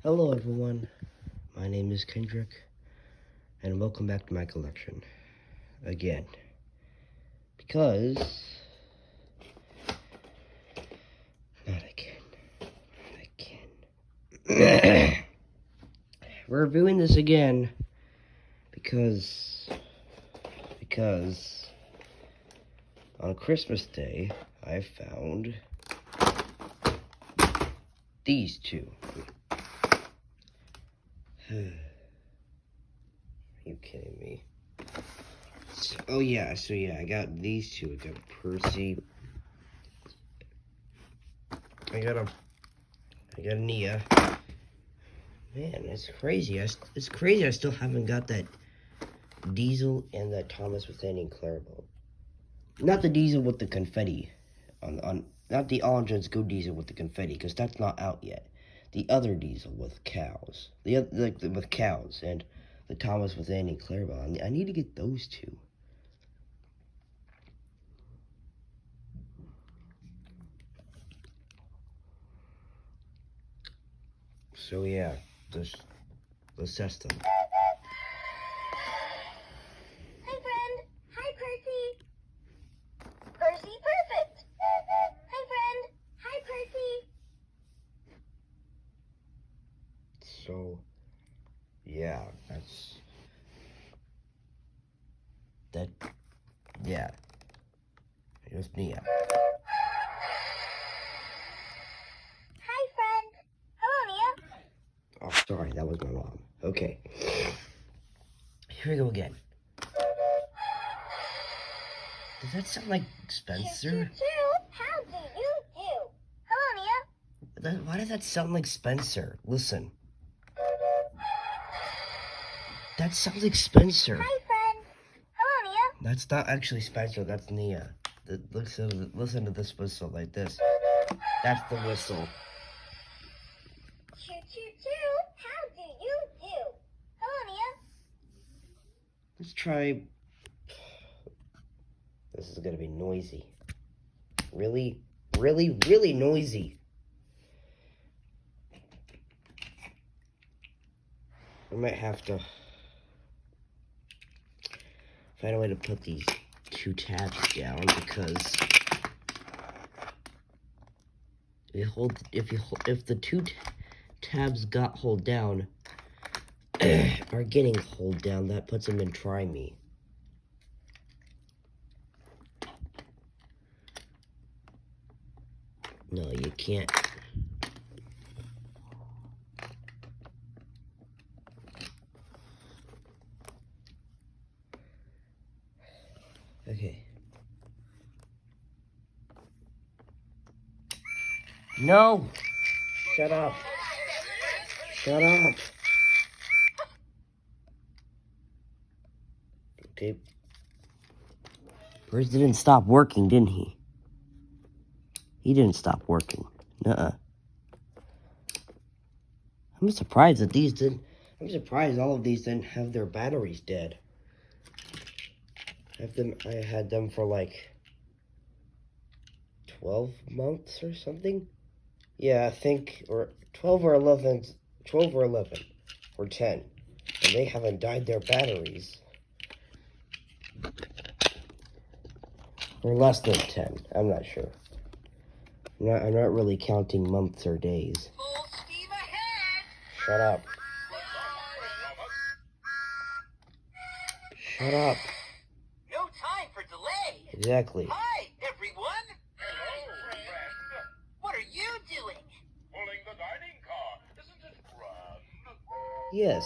Hello everyone, my name is Kendrick, and welcome back to my collection, again, because, not again, we're reviewing this again, because, on Christmas Day, I found these two. Are you kidding me? So I got these two. I got Percy. I got Nia. Man, it's crazy. It's crazy. I still haven't got that Diesel and that Thomas with Annie and Clarabelle. Not the Diesel with the confetti. Not the All Jones Go Diesel with the confetti, because that's not out yet. The other Diesel with cows. With cows and the Thomas with Annie and Clarabelle. I need to get those two. So yeah, let's test them. Hi, friend. Hi, Percy. Percy, perfect. Hi, friend. Hi, Percy. So, yeah, yeah, here's Nia. Hi, friend. Hello, Nia. Oh, sorry, that was my mom. Okay, here we go again. Does that sound like Spencer? Choo, choo, choo. How do you do? Hello, Nia. Why does that sound like Spencer? Listen. That sounds like Spencer. Hi, friend. Hello, Nia. That's not actually Spencer, that's Nia. Listen to this whistle like this. That's the whistle. Choo, choo, choo. How do you do? Hello, Nia. Let's try. This is gonna be noisy. Really noisy. I might have to find a way to put these two tabs down, because if the two tabs got hold down are getting hold down, that puts them in try me. No, you can't. Okay. No! Shut up. Shut up. Okay. Percy didn't stop working, didn't he? He didn't stop working. Nuh-uh. I'm surprised that these didn't... I'm surprised all of these didn't have their batteries dead. I had them for like 12 months or something. Yeah, I think, or 12 or 11, or 10. And they haven't died their batteries. Or less than 10, I'm not sure. I'm not really counting months or days. Full steam ahead. Shut up. Shut up. No time for delay. Exactly. Hi, everyone. Hello, friend. What are you doing? Pulling the dining car. Isn't it grand? Yes.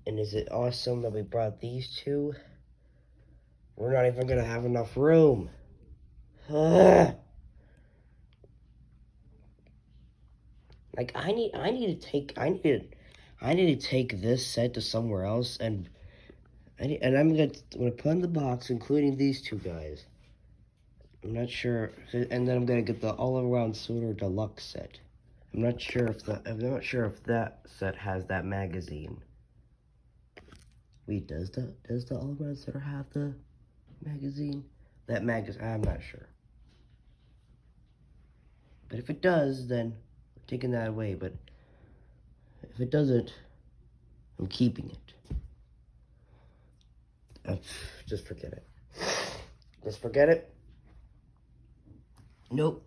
And is it awesome that we brought these two? We're not even gonna have enough room. Like I need to take this set to somewhere else, and I'm gonna put in the box, including these two guys. I'm not sure, and then I'm gonna get the all-around Soda Deluxe set. I'm not sure if that set has that magazine. Wait, does the all-around Soda have the magazine? That magazine, I'm not sure. But if it does, then I'm taking that away. But If it doesn't, I'm keeping it. Just forget it. Just forget it. Nope.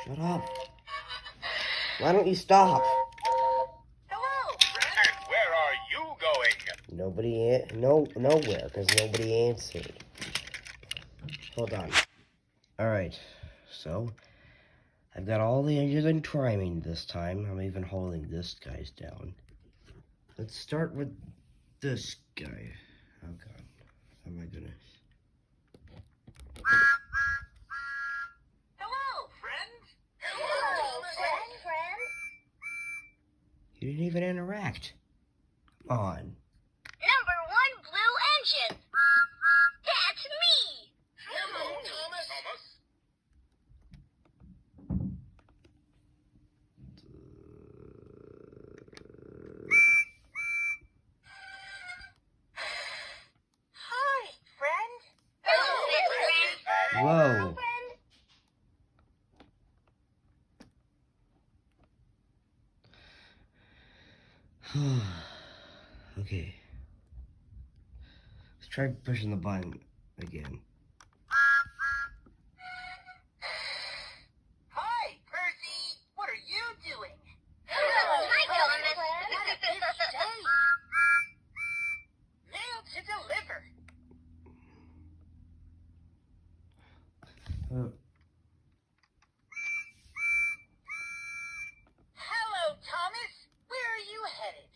Shut up. Why don't you stop? Hello, friend. And where are you going? Nowhere, because nobody answered. Hold on. Alright, so I've got all the edges in triming this time. I'm even holding this guy's down. Let's start with this guy. Oh god. Oh my goodness. Hello, friend. Hello, friend. You didn't even interact. Come on. Number 1 blue engine. That's me. Hello, Thomas. Hi, friend. Hello, Whoa. friend. Okay. Let's try pushing the button again. Hi, Percy. What are you doing? Hello, Hi, Thomas. What a big day. Mail to deliver. Hello, Thomas. Where are you headed?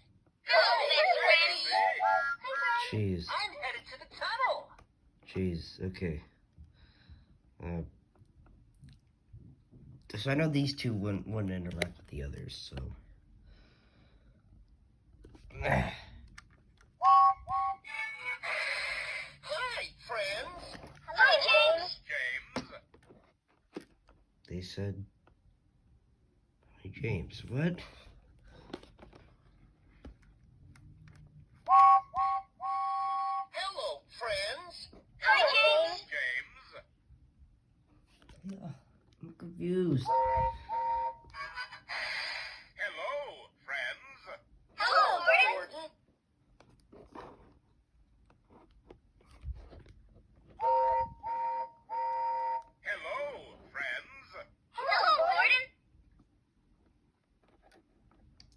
Jeez. I'm headed to the tunnel. Jeez. Okay. So I know these two wouldn't interact with the others, so. Hi, friends. Hi, James. James. They said, "Hey, James, what?" Hello, friends. Hi, James. James. I'm confused. Hello, friends. Hello, Gordon. Hello, friends. Hello, Gordon.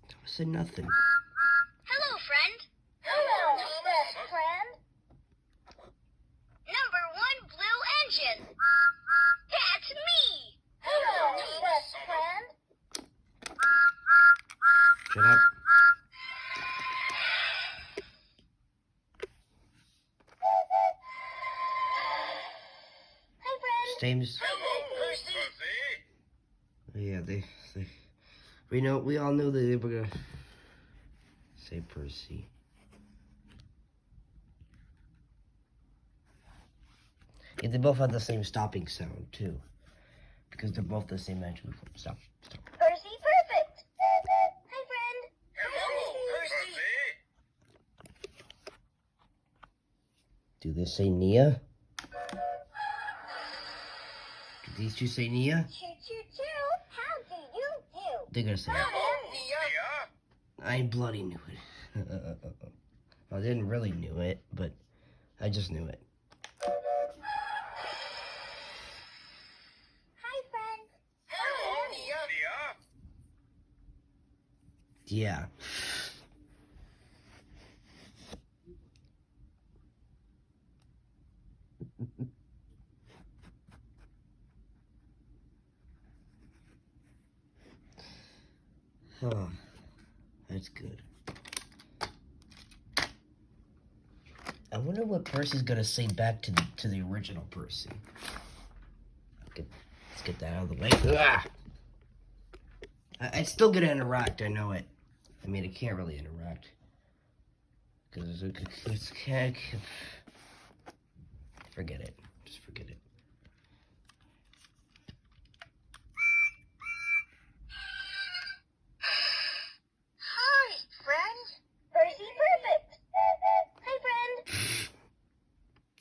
I said nothing. Hello, friend. Hello, best friend. Number 1 blue engine. That's me. Hello, best friend. Shut up. Hi, friend. James. Hello, Percy. Yeah, they we all knew that they were gonna say Percy. Yeah, they both had the same stopping sound too, because they're both the same engine. Stop. Percy, perfect. Hi, friend. Hello, Percy. Do they say Nia? Do these two say Nia? Choo choo choo. How do you do? They're gonna say it. Hello, Nia. I bloody knew it. I didn't really knew it, but I just knew it. Hi, friend. Hello, Nia. Yeah. Oh, that's good. I wonder what Percy's gonna say back to the original Percy. Let's get that out of the way. Ah! I still gonna interact. I know it. I mean, it can't really interact because it's can't. Forget it. Just forget it. Hi, friend. Percy, perfect. Hi, friend.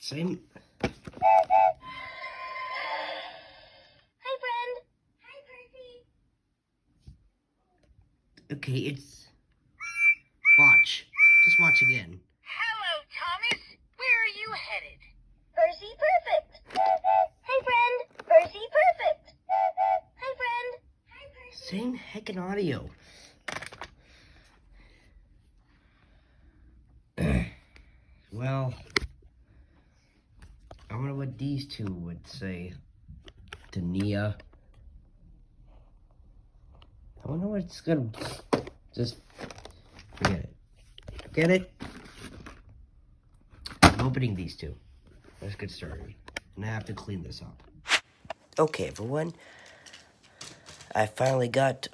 Same. Okay, it's... Watch. Just watch again. Hello, Thomas. Where are you headed? Percy perfect. Hi, friend. Percy perfect. Hi, friend. Hi, Percy. Same heckin' audio. Well, I wonder what these two would say to Nia. I wonder what it's gonna... Just forget it. Get it? I'm opening these two. Let's get started. And I have to clean this up. Okay, everyone. I finally got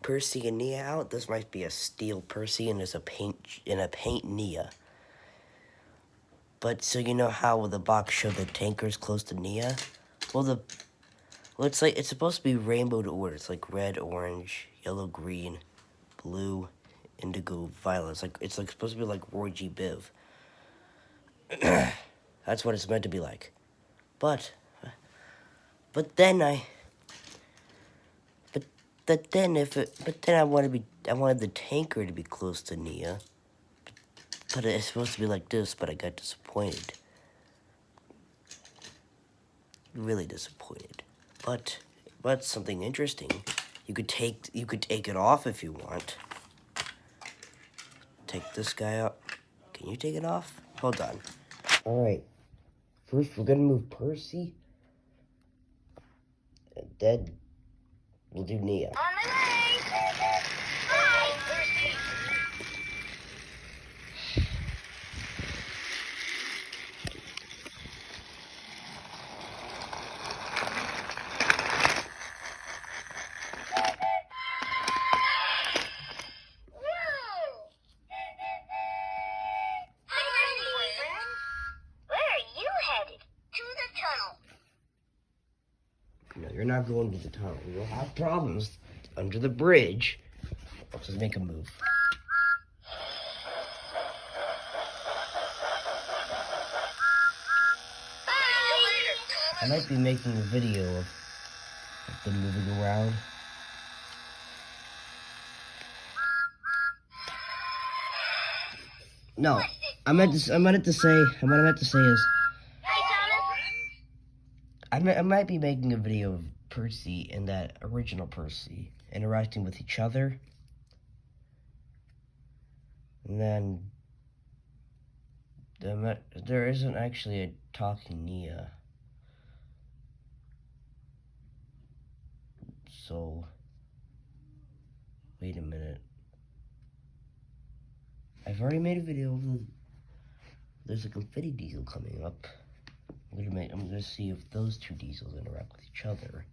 Percy and Nia out. This might be a steel Percy and there's a paint Nia. But so you know how the box showed the tankers close to Nia? Well, it's supposed to be rainbowed order. It's like red, orange, yellow, green, blue, indigo, violet. It's like supposed to be like Roy G. Biv. That's what it's meant to be like. But then I wanted the tanker to be close to Nia. But it's supposed to be like this, but I got disappointed. Really disappointed. But something interesting. You could take it off if you want. Take this guy out. Can you take it off? Hold on. Alright. First we're gonna move Percy. And then we'll do Nia. On my way. Hi, Percy. Whoa. Hi, friend. Where are you headed? To the tunnel. No, you're not going to the tunnel. You'll have problems under the bridge. Let's just make a move. I might be making a video of them moving around. No, what I meant to say is, Hi, Thomas. I might be making a video of Percy and that original Percy interacting with each other. And then there isn't actually a talking Nia. So, wait a minute. I've already made a video of there's a confetti diesel coming up. I'm gonna see if those two diesels interact with each other.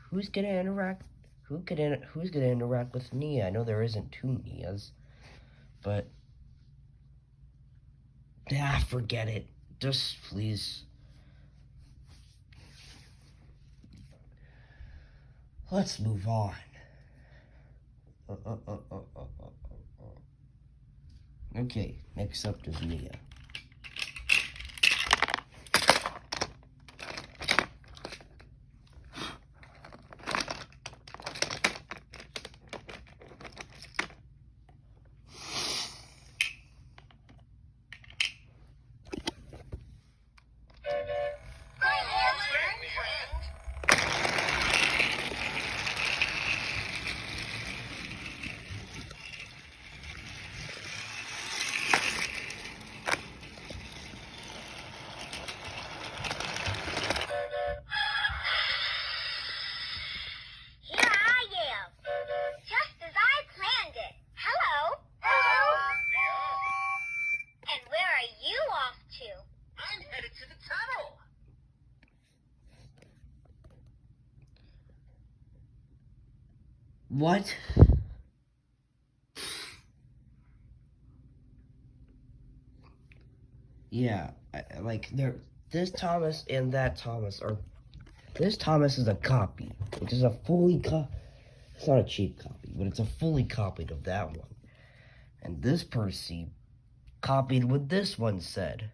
Who's gonna interact with Nia? I know there isn't two Nias, but forget it. Just please. Let's move on. Okay, next up is Nia. Here I am. Just as I planned it. Hello. Hello. And where are you off to? I'm headed to the tunnel. What? Yeah, this Thomas and that Thomas are... This Thomas is a copy, which is a it's not a cheap copy, but it's a fully copied of that one. And this Percy copied what this one said.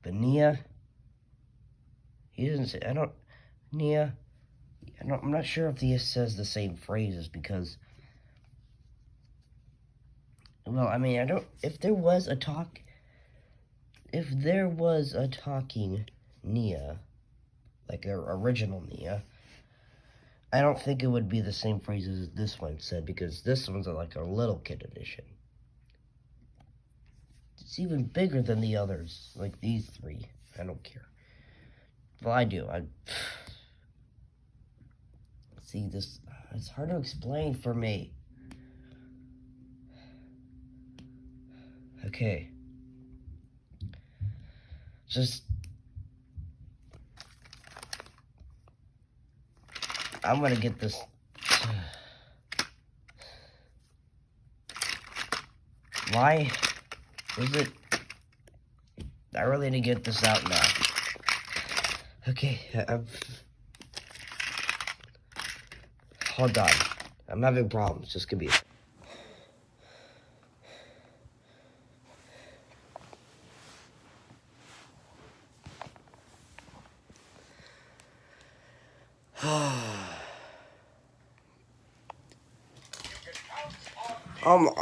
But Nia, he doesn't say, Nia, I'm not sure if this says the same phrases because, well, I mean, I don't. If there was a talking Nia, like their original Nia, I don't think it would be the same phrases as this one said because this one's like a little kid edition. It's even bigger than the others, like these three. I don't care. Well, I do. I see this. It's hard to explain for me. Okay. Just. I'm gonna get this. Why is it? I really need to get this out now. Okay. Hold on. I'm having problems. Just give me. um. Hello,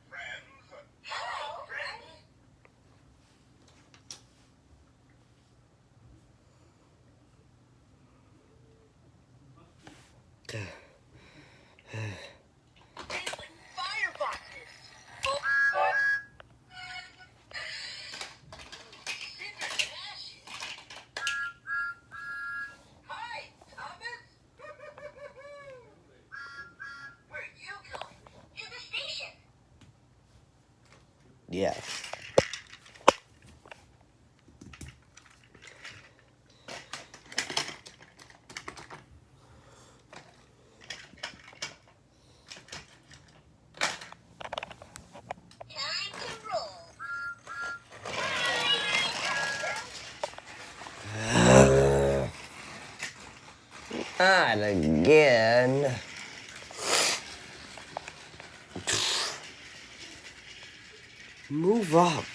friends. Hello, friends. Like fireboxes. Cinders and ashes. Hi, Thomas. Where are you going? To the station. Yeah. Time to roll. Not again. Move up.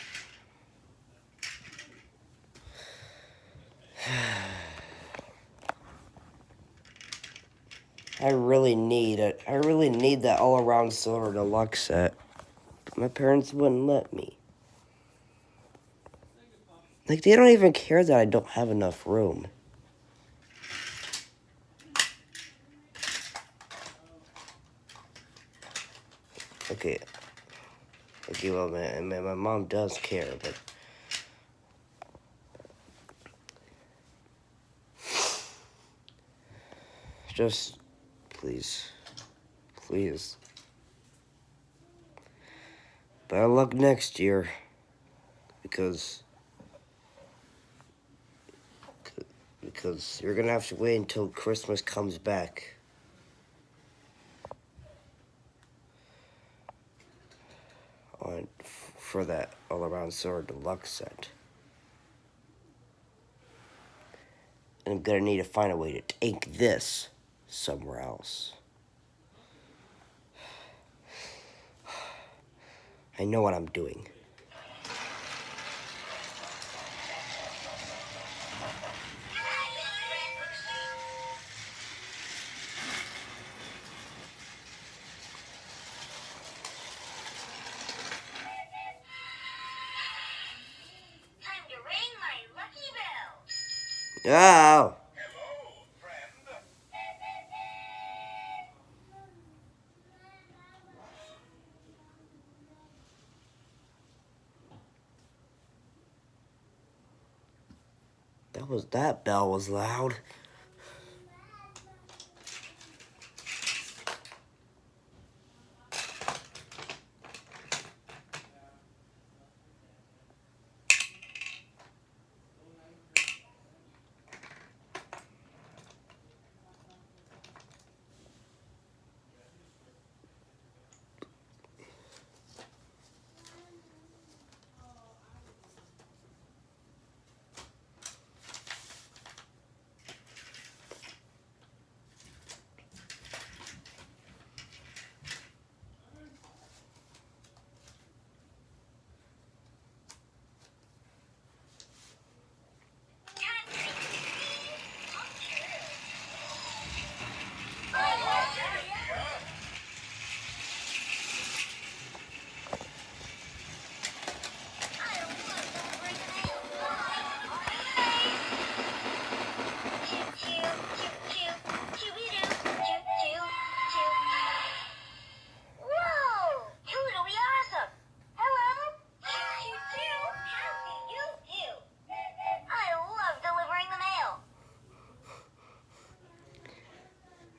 I really need it. I really need that all-around silver deluxe set. But my parents wouldn't let me. Like, they don't even care that I don't have enough room. Okay. Okay, well, my mom does care, but... Just, please. Please. Better luck next year. Because you're gonna have to wait until Christmas comes back. For that all-around sword deluxe set. And I'm gonna need to find a way to take this somewhere else. I know what I'm doing. Time to ring my lucky bell. Oh! Hello, friend. That bell was loud.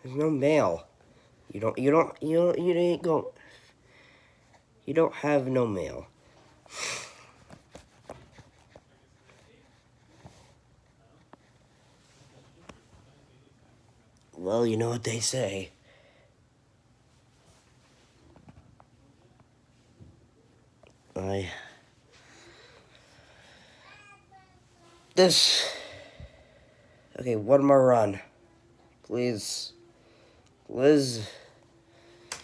There's no mail. You don't have no mail. Well, you know what they say. Okay, one more run. Please. Liz.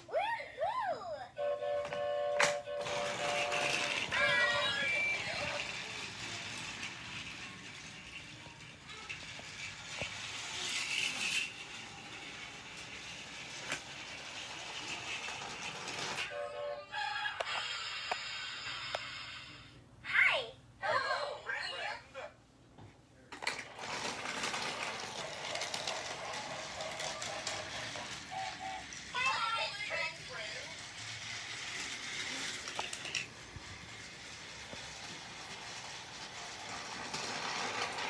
Woohoo! Hi. Hello, friend.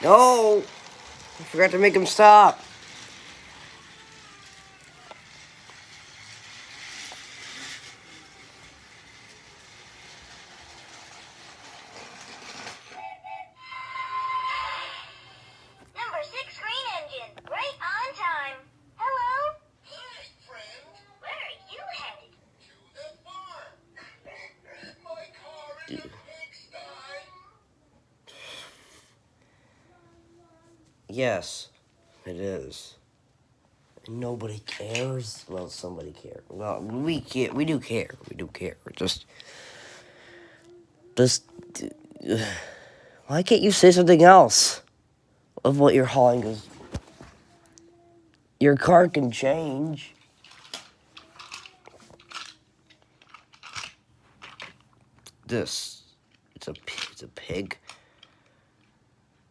No! I forgot to make him stop. Number 6 green engine. Right on time. Hello? Hi, friend. Where are you headed? To the farm. My car is a pigsty. Yes, it is. Nobody cares. Well, somebody cares. Well, we care. We do care. We do care. Just. Why can't you say something else of what you're hauling? 'Cause your car can change. This. It's a pig.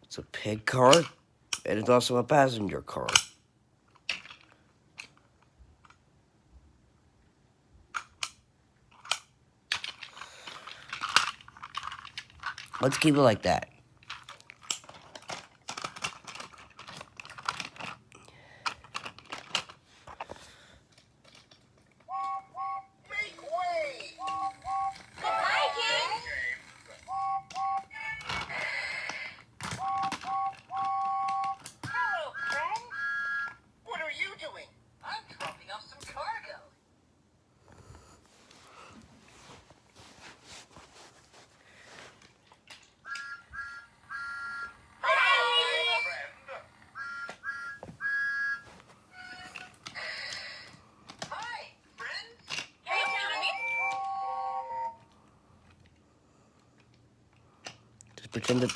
It's a pig car, and it's also a passenger car. Let's keep it like that. Make way. Goodbye, James. Hello, friend. What are you doing? I'm dropping off some cargo. Bye. Friend. Hi, friends. Hey, Thomas. Just pretend that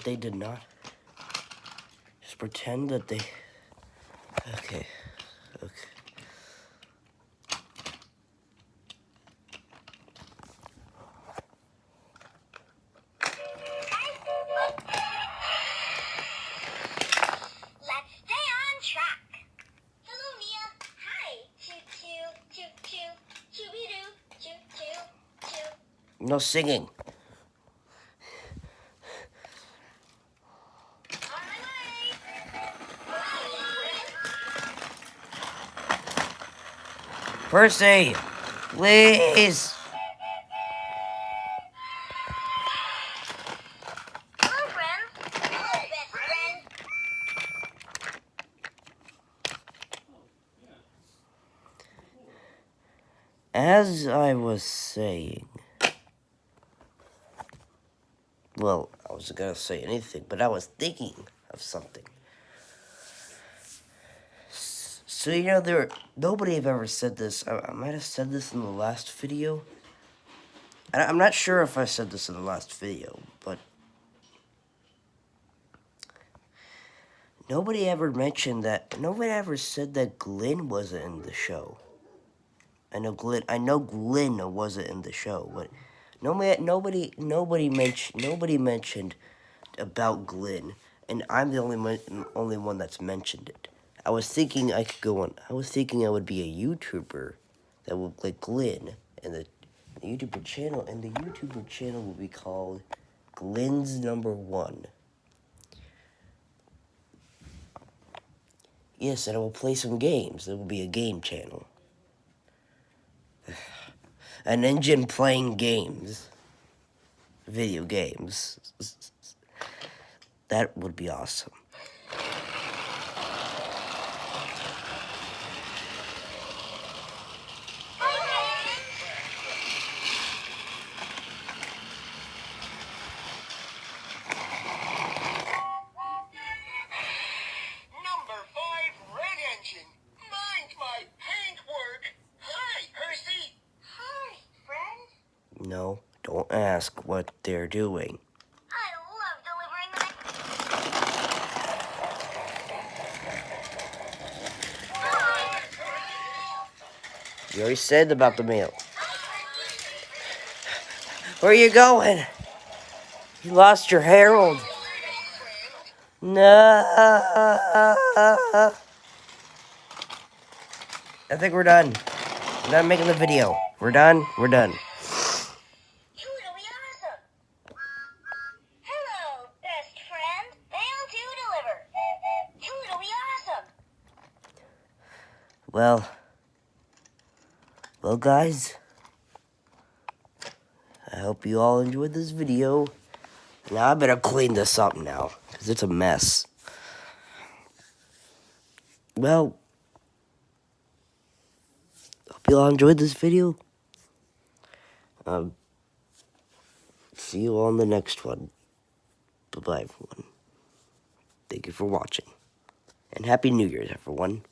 they did not. Just pretend that they. Okay. Okay. Let's stay on track. Hello, Mia. Hi. Choo choo choo choo chooby doo choo choo choo. No singing. On my way. Percy, please. Hello, friends. Hello, best friend. As I was saying, well, I wasn't gonna say anything, but I was thinking of something. So nobody have ever said this. I might have said this in the last video. I'm not sure if I said this in the last video, but nobody ever mentioned that. Nobody ever said that Glenn wasn't in the show. I know Glenn wasn't in the show, but nobody mentioned about Glenn, and I'm the only one that's mentioned it. I was thinking I could go on. I was thinking I would be a YouTuber that would like Glenn, and the YouTuber channel will be called Glenn's Number One. Yes, and it will play some games. It will be a game channel. An engine playing games. Video games. That would be awesome. Number 5, red engine. Mind my paintwork. Hi, Percy. Hi, friend. No, don't ask what they're doing. I love delivering the You already said about the mail. Where are you going? You lost your herald. No. I think we're done. We're done making the video. We're done. We're done. Totally awesome. Hello, best friend. Mail to deliver. Totally awesome. Well, guys. I hope you all enjoyed this video. Now I better clean this up now, because it's a mess. Well, hope you all enjoyed this video. See you all in the next one. Bye-bye, everyone. Thank you for watching. And Happy New Year's, everyone.